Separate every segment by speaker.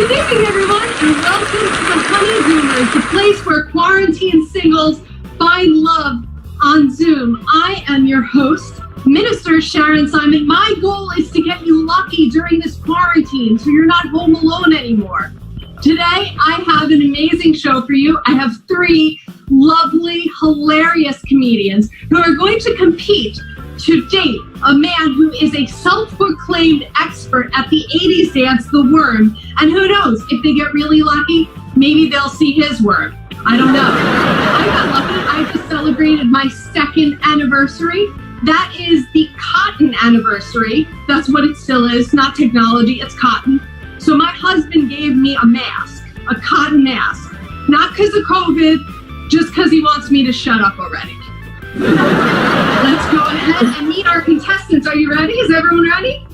Speaker 1: Good evening, everyone, and welcome to the Honeyzoomers, the place where quarantine singles find love on Zoom. I am your host, Minister Sharon Simon. My goal is to get you lucky during this quarantine so you're not home alone anymore. Today, I have an amazing show for you. I have three lovely, hilarious comedians who are going to compete to date a man who is a self-proclaimed expert at the 80s dance, The Worm. And who knows, if they get really lucky, maybe they'll see his worm. I don't know. I got lucky. I just celebrated my second anniversary. That is the cotton anniversary. That's what it still is, not technology, it's cotton. So my husband gave me a mask, a cotton mask. Not because of COVID, just because he wants me to shut up already. Let's go ahead and meet our contestants. Are you ready? Is everyone ready?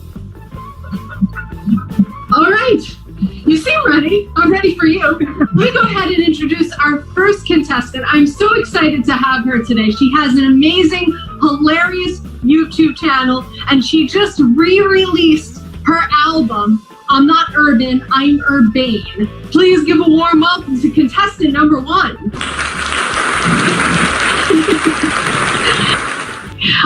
Speaker 1: All right. You seem ready. I'm ready for you. Let me go ahead and introduce our first contestant. I'm so excited to have her today. She has an amazing, hilarious YouTube channel, and she just re-released her album, I'm Not Urban, I'm Urbane. Please give a warm welcome to contestant number one.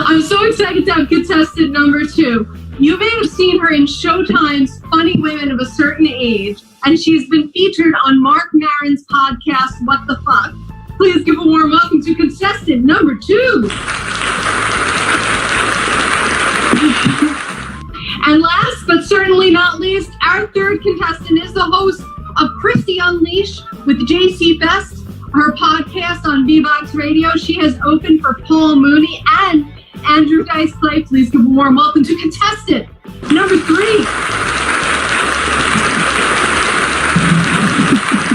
Speaker 1: I'm so excited to have contestant number two. You may have seen her in Showtime's Funny Women of a Certain Age, and she's been featured on Mark Maron's podcast, What the Fuck. Please give a warm welcome to contestant number two. And last but certainly not least, our third contestant is the host of Christy Unleashed with JC Best, her podcast on VBox Radio. She has opened for Paul Mooney and Andrew Dice Clay. Please give a warm welcome to contestant number three.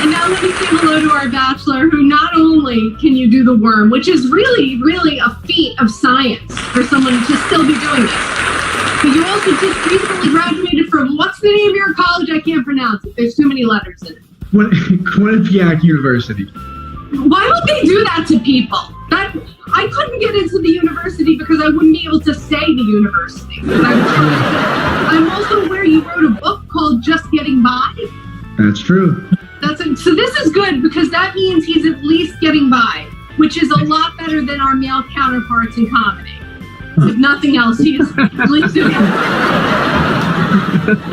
Speaker 1: And now let me say hello to our bachelor, who not only can you do the worm, which is really, really a feat of science for someone to still be doing this, but you also just recently graduated from, what's the name of your college? I can't pronounce it. There's too many letters in it.
Speaker 2: Quinnipiac University.
Speaker 1: Why would they do that to people? I couldn't get into the university because I wouldn't be able to say the university. I'm also aware you wrote a book called Just Getting By.
Speaker 2: That's true.
Speaker 1: So this is good because that means he's at least getting by, which is a lot better than our male counterparts in comedy. If nothing else, he's at least doing it.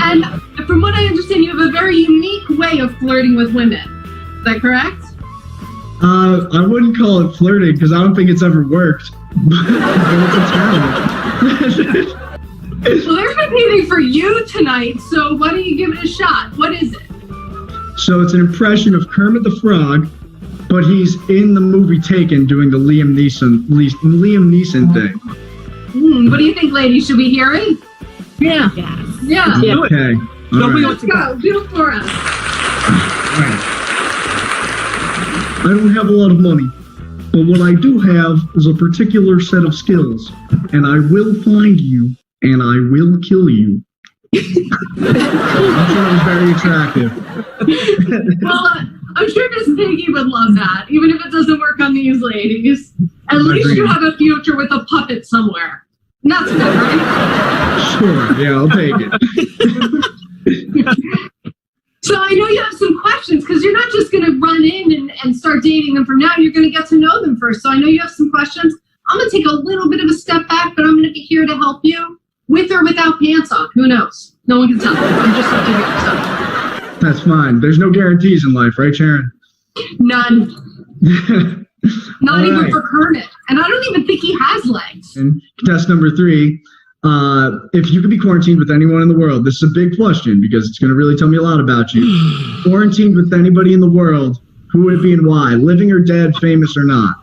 Speaker 1: And from what I understand, you have a very unique way of flirting with women. Is that correct?
Speaker 2: I wouldn't call it flirting because I don't think it's ever worked. But it's a talent.
Speaker 1: Well, they're competing for you tonight, so why don't you give it a shot? What is it?
Speaker 2: So it's an impression of Kermit the Frog, but he's in the movie Taken doing the Liam Neeson thing.
Speaker 1: What do you think, ladies? Should we hear it?
Speaker 3: Yeah.
Speaker 1: Yeah.
Speaker 2: Okay.
Speaker 1: Let's go. Do it for us.
Speaker 2: All right. I don't have a lot of money, but what I do have is a particular set of skills, and I will find you, and I will kill you. I'm sure it was very attractive.
Speaker 1: Well, I'm sure Miss Piggy would love that, even if it doesn't work on these ladies. At least you have a future with a puppet somewhere. And that's good, right?
Speaker 2: Sure, yeah, I'll take it.
Speaker 1: So I know you have some questions because you're not just going to run in and start dating them from now. You're going to get to know them first. So I know you have some questions. I'm going to take a little bit of a step back, but I'm going to be here to help you with or without pants on. Who knows? No one can tell. I'm just up to you. So.
Speaker 2: That's fine. There's no guarantees in life, right, Sharon?
Speaker 1: None. Not
Speaker 2: All
Speaker 1: even
Speaker 2: right.
Speaker 1: for Kermit. And I don't even think he has legs.
Speaker 2: And test number three. If you could be quarantined with anyone in the world, this is a big question because it's going to really tell me a lot about you. Quarantined with anybody in the world, who would it be and why? Living or dead, famous or not?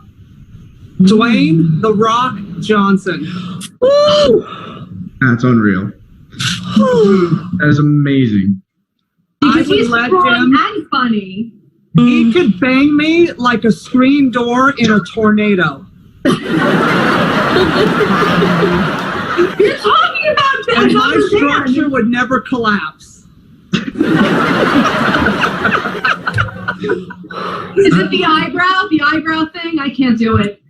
Speaker 3: Dwayne The Rock Johnson.
Speaker 1: Woo!
Speaker 2: That's unreal. That is amazing.
Speaker 1: Because
Speaker 3: I would
Speaker 1: he's
Speaker 3: let
Speaker 1: strong
Speaker 3: him.
Speaker 1: and funny.
Speaker 3: He could bang me like a screen door in a tornado.
Speaker 1: You're talking about that.
Speaker 3: And my structure would never collapse.
Speaker 1: Is it the eyebrow? The eyebrow thing? I can't do it.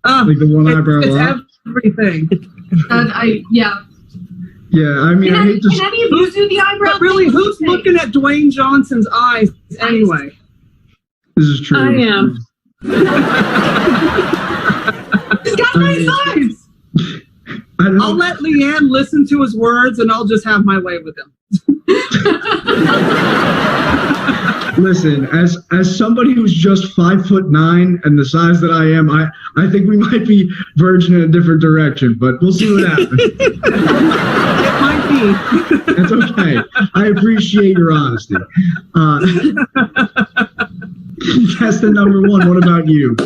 Speaker 2: Like the one eyebrow
Speaker 3: It's
Speaker 2: up?
Speaker 3: everything.
Speaker 1: Yeah.
Speaker 2: Yeah, I mean, I hate to.
Speaker 1: Can any of you do the eyebrow?
Speaker 3: But really, who's looking at Dwayne Johnson's eyes anyway?
Speaker 2: This is true.
Speaker 4: I am.
Speaker 1: He's got nice eyes.
Speaker 3: I'll let Leanne listen to his words, and I'll just have my way with him.
Speaker 2: Listen, as somebody who's just 5'9" and the size that I am, I think we might be verging in a different direction, but we'll see what happens.
Speaker 3: It might be.
Speaker 2: That's okay. I appreciate your honesty. Contestant number 1, what about you?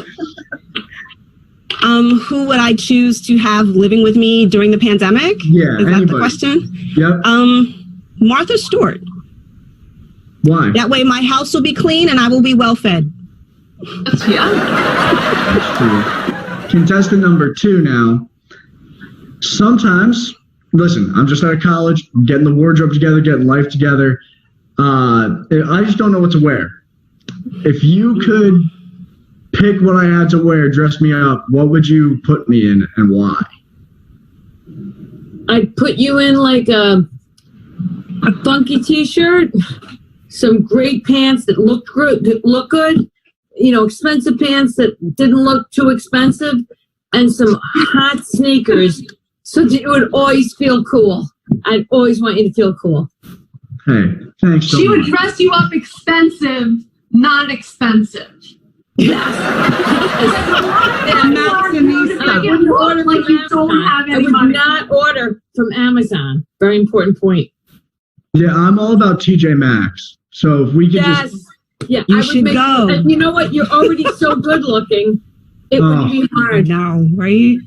Speaker 5: Who would I choose to have living with me during the pandemic?
Speaker 2: Yeah,
Speaker 5: Is
Speaker 2: anybody.
Speaker 5: that the question?
Speaker 2: Yep.
Speaker 5: Martha Stewart.
Speaker 2: Why?
Speaker 5: That way my house will be clean and I will be well fed.
Speaker 1: That's
Speaker 2: true. Contestant number 2 now. Sometimes, listen, I'm just out of college, getting the wardrobe together, getting life together. I just don't know what to wear. If you could pick what I had to wear, dress me up, what would you put me in and why?
Speaker 4: I'd put you in like a funky t-shirt, some great pants that look good, expensive pants that didn't look too expensive, and some hot sneakers so that you would always feel cool. I'd always want you to feel cool.
Speaker 2: Hey, thanks so
Speaker 1: She
Speaker 2: much.
Speaker 1: would dress you up expensive, not expensive.
Speaker 4: Yes. I would not order from Amazon. Very important point.
Speaker 2: Yeah, I'm all about TJ Maxx. So if we could just...
Speaker 4: Yeah,
Speaker 5: You should go.
Speaker 4: And you know what? You're already so good looking. It would be
Speaker 5: I
Speaker 4: hard.
Speaker 5: know, right?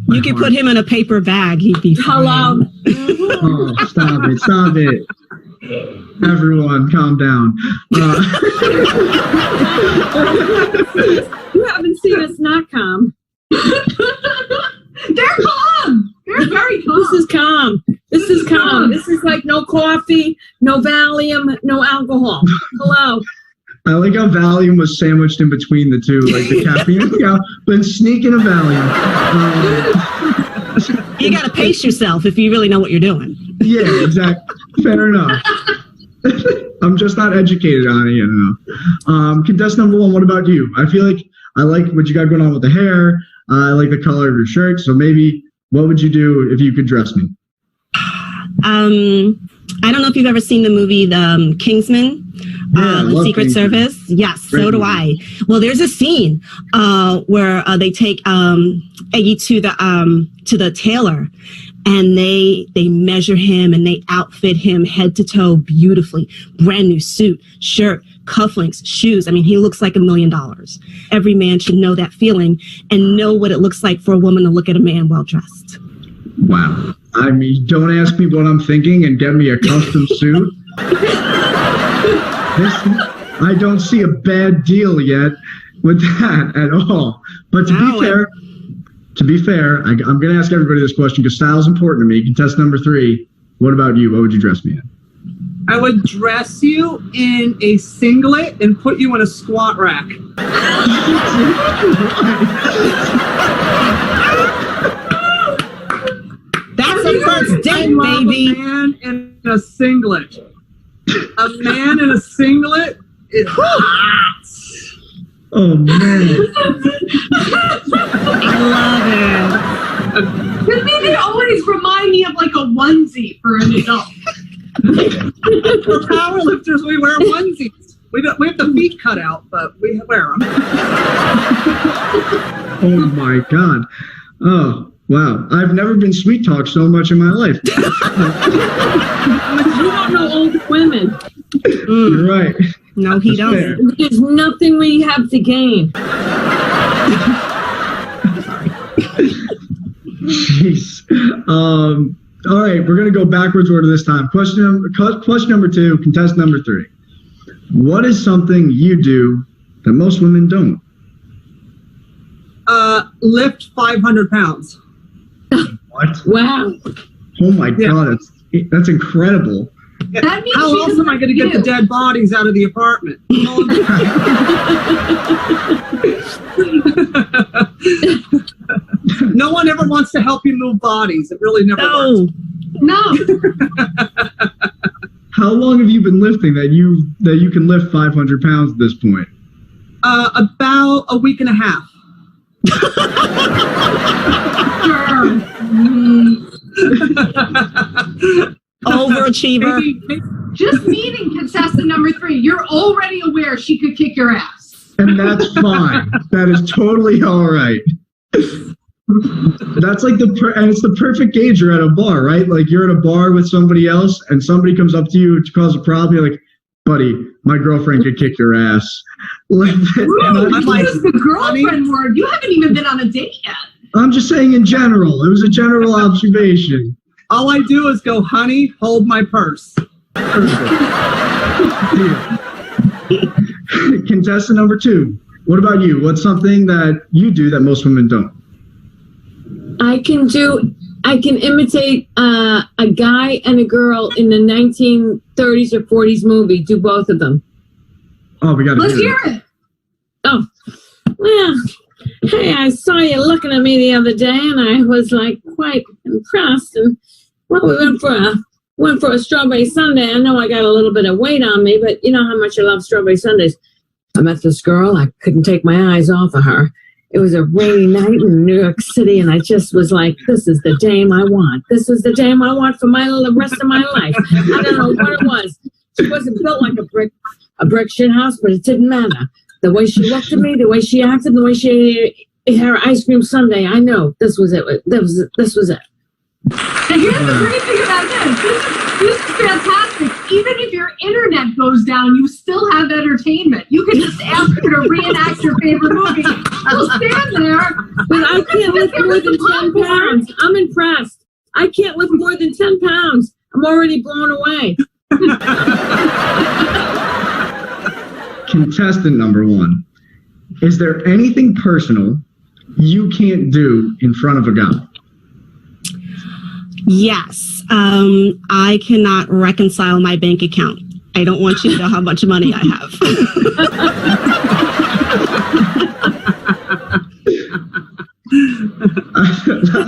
Speaker 5: You could put him in a paper bag. He'd be fine.
Speaker 4: Hello.
Speaker 2: Oh, stop it. Everyone, calm down.
Speaker 4: You haven't seen us not calm.
Speaker 1: They're calm. They're very calm.
Speaker 4: This is calm. This is calm. This is like no coffee, no Valium, no alcohol. Hello.
Speaker 2: I like how Valium was sandwiched in between the two, like the caffeine. Been sneaking a Valium.
Speaker 5: You got to pace yourself if you really know what you're doing.
Speaker 2: Yeah, exactly. Fair enough. I'm just not educated on it, Contestant number 1, what about you? I feel like I like what you got going on with the hair. I like the color of your shirt. So maybe, what would you do if you could dress me?
Speaker 5: I don't know if you've ever seen the movie The Kingsman, the Secret
Speaker 2: Kingsman.
Speaker 5: Service. Yes,
Speaker 2: Great
Speaker 5: so do
Speaker 2: movie.
Speaker 5: I. Well, there's a scene where they take Eggie to the tailor, and they measure him and they outfit him head to toe beautifully. Brand new suit, shirt, cufflinks, shoes. I mean, he looks like $1 million. Every man should know that feeling and know what it looks like for a woman to look at a man well dressed.
Speaker 2: Wow. I mean, don't ask me what I'm thinking and get me a custom suit. I don't see a bad deal yet with that at all. But to be fair, I'm going to ask everybody this question because style is important to me. Contestant number 3, what about you? What would you dress me in?
Speaker 3: I would dress you in a singlet and put you in a squat rack.
Speaker 5: That's a first date,
Speaker 3: I love
Speaker 5: baby.
Speaker 3: a man in a singlet. A man in a singlet is hot.
Speaker 2: Oh, man.
Speaker 5: I love it.
Speaker 1: With me, they always remind me of like a onesie for an adult.
Speaker 3: For powerlifters, we wear onesies. We have the feet cut out, but we wear them.
Speaker 2: Oh, my God. Oh, wow. I've never been sweet talked so much in my life.
Speaker 4: You don't know old women.
Speaker 2: You're right.
Speaker 5: No, he
Speaker 2: That's fair.
Speaker 5: don't.
Speaker 4: There's nothing we have to gain.
Speaker 2: Jeez. All right, we're going to go backwards order this time. Question number 2, contestant number 3. What is something you do that most women don't?
Speaker 3: Lift 500 pounds.
Speaker 2: What?
Speaker 4: Wow.
Speaker 2: Oh my God, that's incredible.
Speaker 1: That means
Speaker 3: How
Speaker 1: she
Speaker 3: else am I going to get the dead bodies out of the apartment? No one ever wants to help you move bodies. It really never works.
Speaker 1: No.
Speaker 2: How long have you been lifting that you can lift 500 pounds at this point?
Speaker 3: About a week and a half.
Speaker 5: Overachiever.
Speaker 3: Maybe.
Speaker 1: Just meeting contestant number 3, you're already aware she could kick your ass.
Speaker 2: And that's fine. That is totally all right. That's like and it's the perfect gauge. You're at a bar, right? Like you're at a bar with somebody else and somebody comes up to you to cause a problem. You're like, buddy, my girlfriend could kick your ass.
Speaker 1: Ooh, you used the girlfriend word. You haven't even been on a date yet.
Speaker 2: I'm just saying in general. It was a general observation.
Speaker 3: All I do is go, honey, hold my purse.
Speaker 2: Contestant number 2. What about you? What's something that you do that most women don't?
Speaker 4: I can imitate a guy and a girl in the 1930s or 40s movie. Do both of them.
Speaker 2: Oh, we got to
Speaker 1: Let's hear it.
Speaker 4: Oh, well, hey, I saw you looking at me the other day, and I was like quite impressed. And well, we went for a strawberry sundae. I know I got a little bit of weight on me, but you know how much I love strawberry sundaes. I met this girl. I couldn't take my eyes off of her. It was a rainy night in New York City, and I just was like, this is the dame I want. This is the dame I want for the rest of my life. I don't know what it was. She wasn't built like a brick shit house, but it didn't matter. The way she looked at me, the way she acted, the way she ate her ice cream sundae, I know this was it. This was it.
Speaker 1: And here's the great thing about this. This is fantastic. Even if your internet goes down, you still have entertainment. You can just ask her to reenact your favorite movie. She'll stand there.
Speaker 4: But I can't lift more than 10 pounds. I'm impressed. I can't lift more than 10 pounds. I'm already blown away.
Speaker 2: Contestant number 1. Is there anything personal you can't do in front of a guy?
Speaker 5: Yes. I cannot reconcile my bank account. I don't want you to know how much money I have.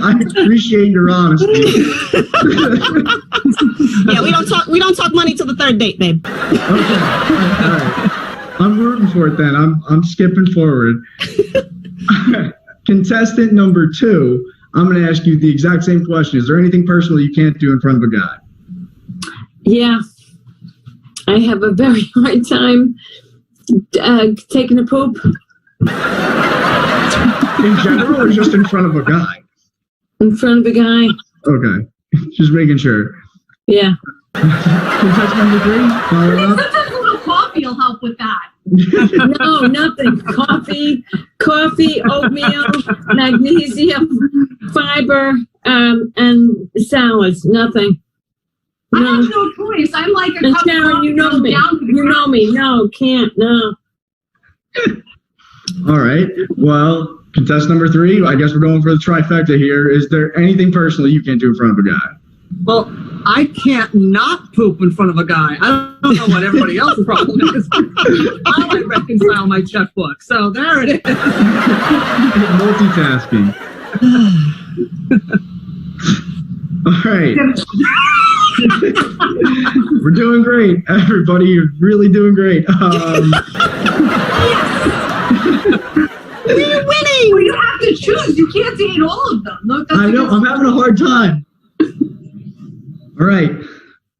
Speaker 2: I appreciate your honesty.
Speaker 5: Yeah, we don't talk money till the 3rd date, babe.
Speaker 2: Okay. All right. I'm rooting for it then. I'm skipping forward. Contestant number 2. I'm going to ask you the exact same question. Is there anything personal you can't do in front of a guy?
Speaker 4: Yeah. I have a very hard time taking a poop.
Speaker 2: In general or just in front of a guy?
Speaker 4: In front of a guy.
Speaker 2: Okay. Just making sure.
Speaker 4: Yeah.
Speaker 2: Contestant number 3, follow up.
Speaker 1: Sometimes a little coffee will help with that.
Speaker 4: No, nothing. Coffee, oatmeal, magnesium, fiber, and salads. Nothing.
Speaker 1: I have no choice. I'm like a
Speaker 4: And
Speaker 1: cup
Speaker 4: Sharon,
Speaker 1: of coffee
Speaker 4: you know
Speaker 1: goes
Speaker 4: me.
Speaker 1: down to the
Speaker 4: You know
Speaker 1: ground.
Speaker 4: me. No, can't. No.
Speaker 2: All right. Well, contestant number 3, I guess we're going for the trifecta here. Is there anything personal you can't do in front of a guy?
Speaker 3: Well, I can't not poop in front of a guy. I don't know what everybody else's problem is. I like reconcile my checkbook. So there it is.
Speaker 2: Multitasking. All right. We're doing great, everybody. You're really doing great.
Speaker 5: We're winning.
Speaker 1: Well, you have to choose. You can't date all of them. No, that's
Speaker 2: I know. I'm having a hard time. All right.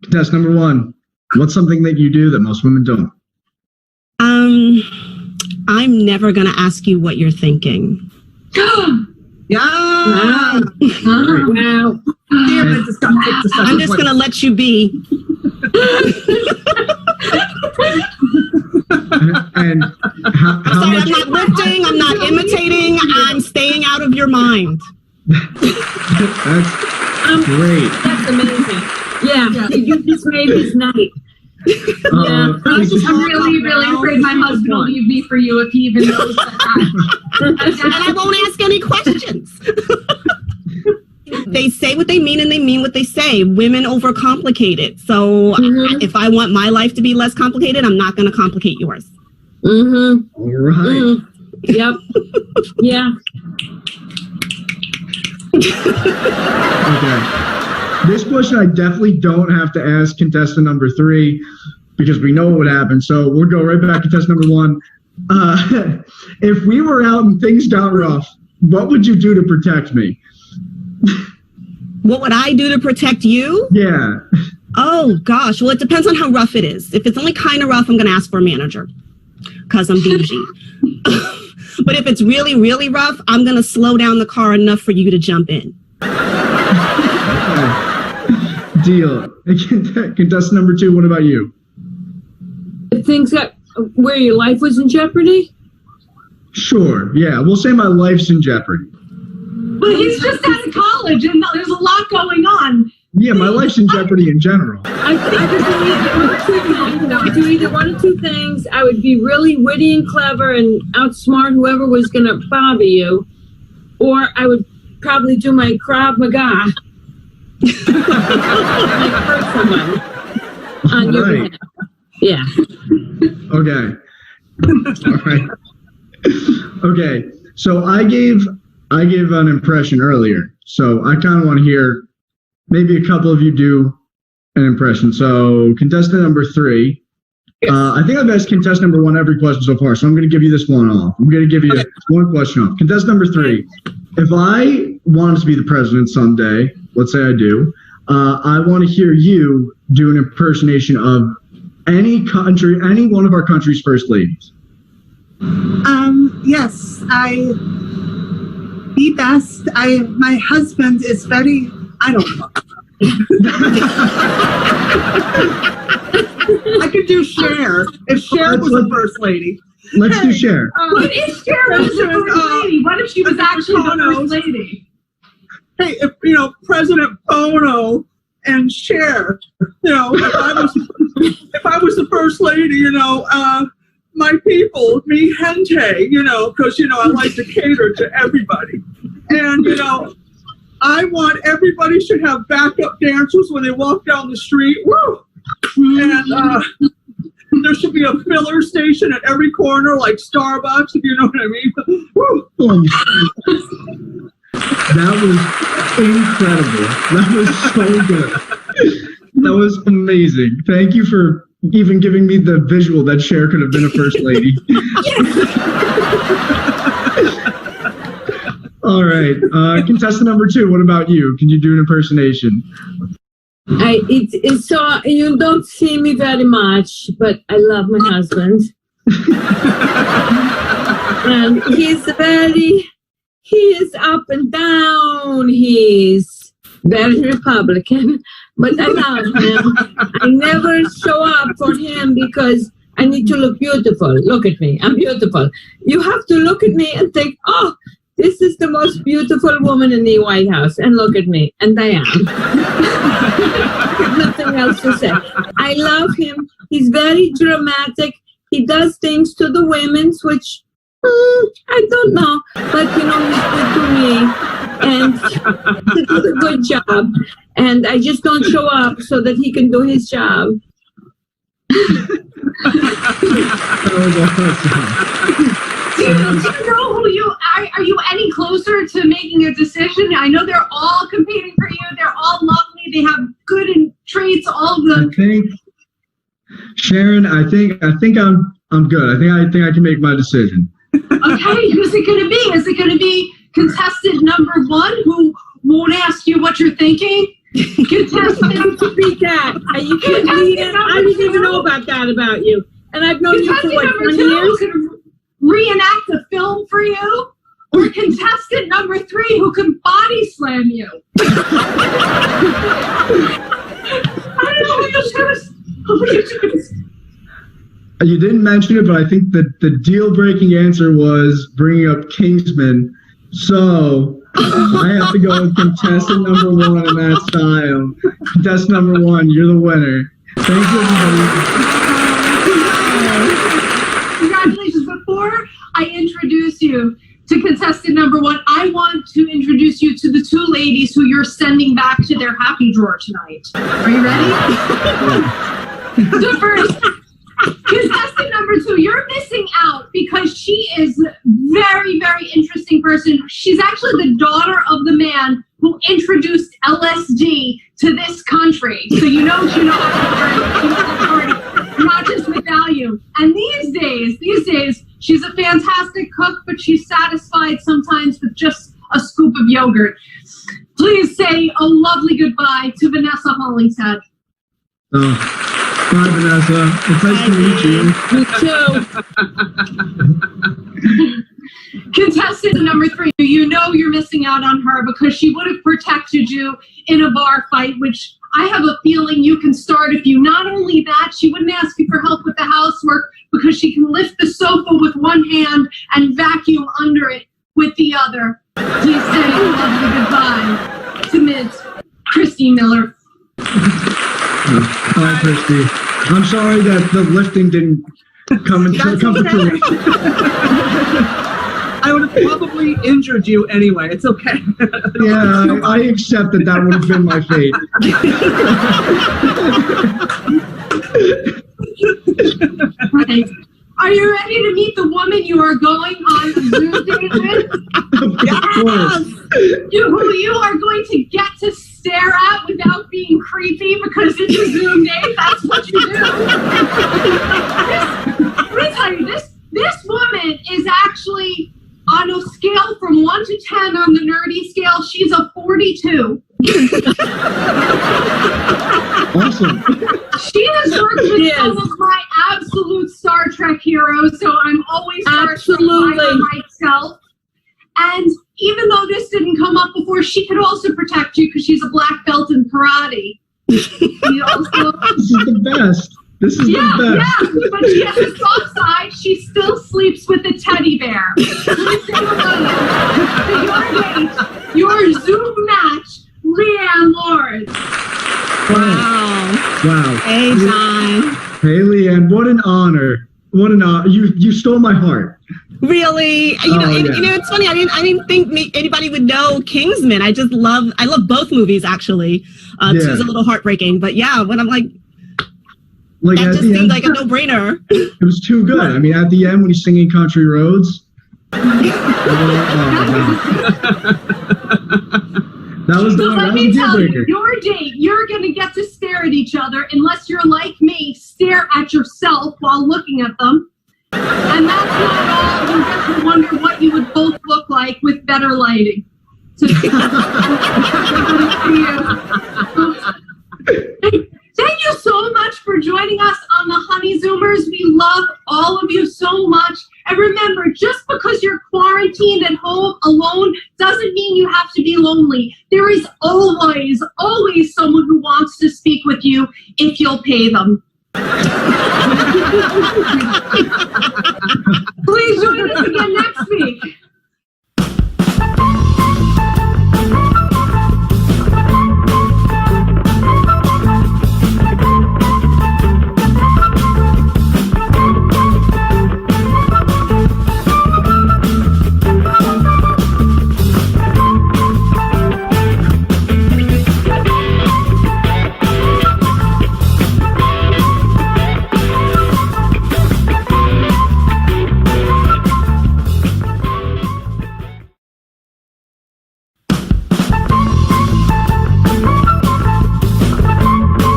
Speaker 2: Contest number 1. What's something that you do that most women don't?
Speaker 5: I'm never going to ask you what you're thinking.
Speaker 3: Yeah.
Speaker 4: Wow. Wow.
Speaker 3: Damn it, just got picked to
Speaker 5: I'm just going to let you be.
Speaker 2: And how
Speaker 5: Sorry,
Speaker 2: much?
Speaker 5: I'm not lifting. I'm not imitating. I'm staying out of your mind.
Speaker 2: That's great.
Speaker 4: That's amazing. Yeah, you just made his night.
Speaker 1: I'm really afraid my husband will leave me for you if he even knows that.
Speaker 5: And I won't ask any questions. They say what they mean and they mean what they say. Women overcomplicate it. So if I want my life to be less complicated, I'm not going to complicate yours.
Speaker 4: Mm-hmm.
Speaker 2: All right.
Speaker 4: Mm. Yep. Yeah.
Speaker 2: Okay. This question I definitely don't have to ask contestant number 3 because we know what would happen. So we'll go right back to contestant number 1. If we were out and things got rough, what would you do to protect me?
Speaker 5: What would I do to protect you?
Speaker 2: Yeah.
Speaker 5: Oh, gosh. Well, it depends on how rough it is. If it's only kind of rough, I'm going to ask for a manager because I'm bougie. But if it's really, really rough, I'm going to slow down the car enough for you to jump in.
Speaker 2: Okay. Deal. Contestant number 2, what about you?
Speaker 4: Things that where your life was in jeopardy?
Speaker 2: Sure. Yeah. We'll say my life's in jeopardy.
Speaker 1: But he's just out of college and there's a lot going on.
Speaker 2: Yeah, my life's in jeopardy in general.
Speaker 4: I could do either one or two things. I would be really witty and clever and outsmart whoever was going to bother you, or I would probably do my Krav Maga. Like hurt someone on your behalf. Yeah.
Speaker 2: Okay. All right. Okay. So I gave an impression earlier. So I kind of want to hear maybe a couple of you do an impression. So contestant number 3. I think I've asked contestant number 1 every question so far. So I'm going to give you this one off. I'm going to give you one question off. Contestant number 3. If I wanted to be the president someday, let's say I do, I want to hear you do an impersonation of any one of our country's first ladies.
Speaker 6: Yes, the best. My husband is very, I don't know.
Speaker 3: I could do Cher if Cher was the first lady.
Speaker 2: Let's do Cher.
Speaker 1: What if Cher was the first lady? What if she was actually the first lady?
Speaker 3: Hey, if President Bono and Cher, if I was the first lady, my people, me gente, because I like to cater to everybody, and I want everybody should have backup dancers when they walk down the street. Woo! And there should be a filler station at every corner, like Starbucks, if you know what I mean. Woo!
Speaker 2: That was incredible. That was so good. That was amazing. Thank you for even giving me the visual that Cher could have been a first lady. All right. Contestant number 2, what about you? Can you do an impersonation?
Speaker 4: It's so you don't see me very much, but I love my husband. And he is up and down. He's very Republican, but I love him. I never show up for him because I need to look beautiful. Look at me. I'm beautiful. You have to look at me and think, oh, this is the most beautiful woman in the White House. And look at me. And I am. Nothing else to say. I love him. He's very dramatic. He does things to the women's, which I don't know. But, he's good to me. And he does a good job. And I just don't show up so that he can do his job.
Speaker 1: Do you know who you are? Are you any closer to making a decision? I know they're all competing for you. They're all lovely. They have good traits, all of them.
Speaker 2: I think, Sharon, I think I'm good. I think I can make my decision.
Speaker 1: Okay, who's it going to be? Is it going to be contestant number 1 who won't ask you what you're thinking? Contestant
Speaker 4: Speak that. You can't read it. I didn't even know about that about you. And I've known you for what, 20 years?
Speaker 1: Reenact a film for you, or contestant number 3 who can body slam you. I don't know who you choose.
Speaker 2: You didn't mention it, but I think that the deal-breaking answer was bringing up Kingsman. So I have to go with contestant number 1 in that style. Contestant number 1, you're the winner. Thank you, everybody.
Speaker 1: Congratulations. Before I introduce you to contestant number 1, I want to introduce you to the 2 ladies who you're sending back to their happy drawer tonight. Are you ready? So first, contestant number 2, you're missing out because she is very, very interesting person. She's actually the daughter of the man who introduced LSD to this country. So you know how to party, not just with value. And these days, she's a fantastic cook, but she's satisfied sometimes with just a scoop of yogurt. Please say a lovely goodbye to Vanessa Hollingshead.
Speaker 2: Oh, bye, Vanessa. It's nice to meet you.
Speaker 4: Me too.
Speaker 1: Contestant number 3, you know you're missing out on her because she would have protected you in a bar fight, which I have a feeling you can start if you. Not only that, she wouldn't ask you for help with the housework because she can lift the sofa with one hand and vacuum under it with the other. Please say a lovely goodbye to Ms. Christy Miller.
Speaker 2: Hi, Christy. I'm sorry that the lifting didn't come through.
Speaker 3: I would have probably injured you anyway. It's okay.
Speaker 2: Yeah, I accept that would have been my fate.
Speaker 1: Right. Are you ready to meet the woman you are going on a Zoom date with?
Speaker 2: Yes!
Speaker 1: Who you are going to get to stare at without being creepy because it's a Zoom date. That's what you do. Let me tell you, this woman is actually on a scale from 1 to 10 on the nerdy scale. She's a 42.
Speaker 2: Awesome.
Speaker 1: She has worked with some of my absolute Star Trek heroes, so I'm always starstruck by her myself. And even though this didn't come up before, she could also protect you because she's a black belt in karate. She also,
Speaker 2: This is the best. This is the best.
Speaker 1: Yeah, but she has a soft side. She still sleeps with a teddy bear. Please say hello to your Zoom match, Leanne Lord.
Speaker 2: Wow.
Speaker 5: Hey, John.
Speaker 2: Hey, Leanne, what an honor. What an honor. You stole my heart.
Speaker 5: Really? You know, it's funny. I didn't think anybody would know Kingsman. I love both movies actually. Two's a little heartbreaking, but yeah, when I'm like that just seemed like a no-brainer.
Speaker 2: It was too good. I mean, at the end when he's singing Country Roads. That was the
Speaker 1: let me
Speaker 2: deal
Speaker 1: tell you,
Speaker 2: breaker.
Speaker 1: your date, you're going to get to stare at each other unless you're like me, stare at yourself while looking at them. And that's not all. You get to wonder what you would both look like with better lighting. So, thank you so much for joining us on the Honey Zoomers. We love all of you so much. And remember, just because you're quarantined at home alone doesn't mean you have to be lonely. There is always someone who wants to speak with you if you'll pay them. Please join us again next week.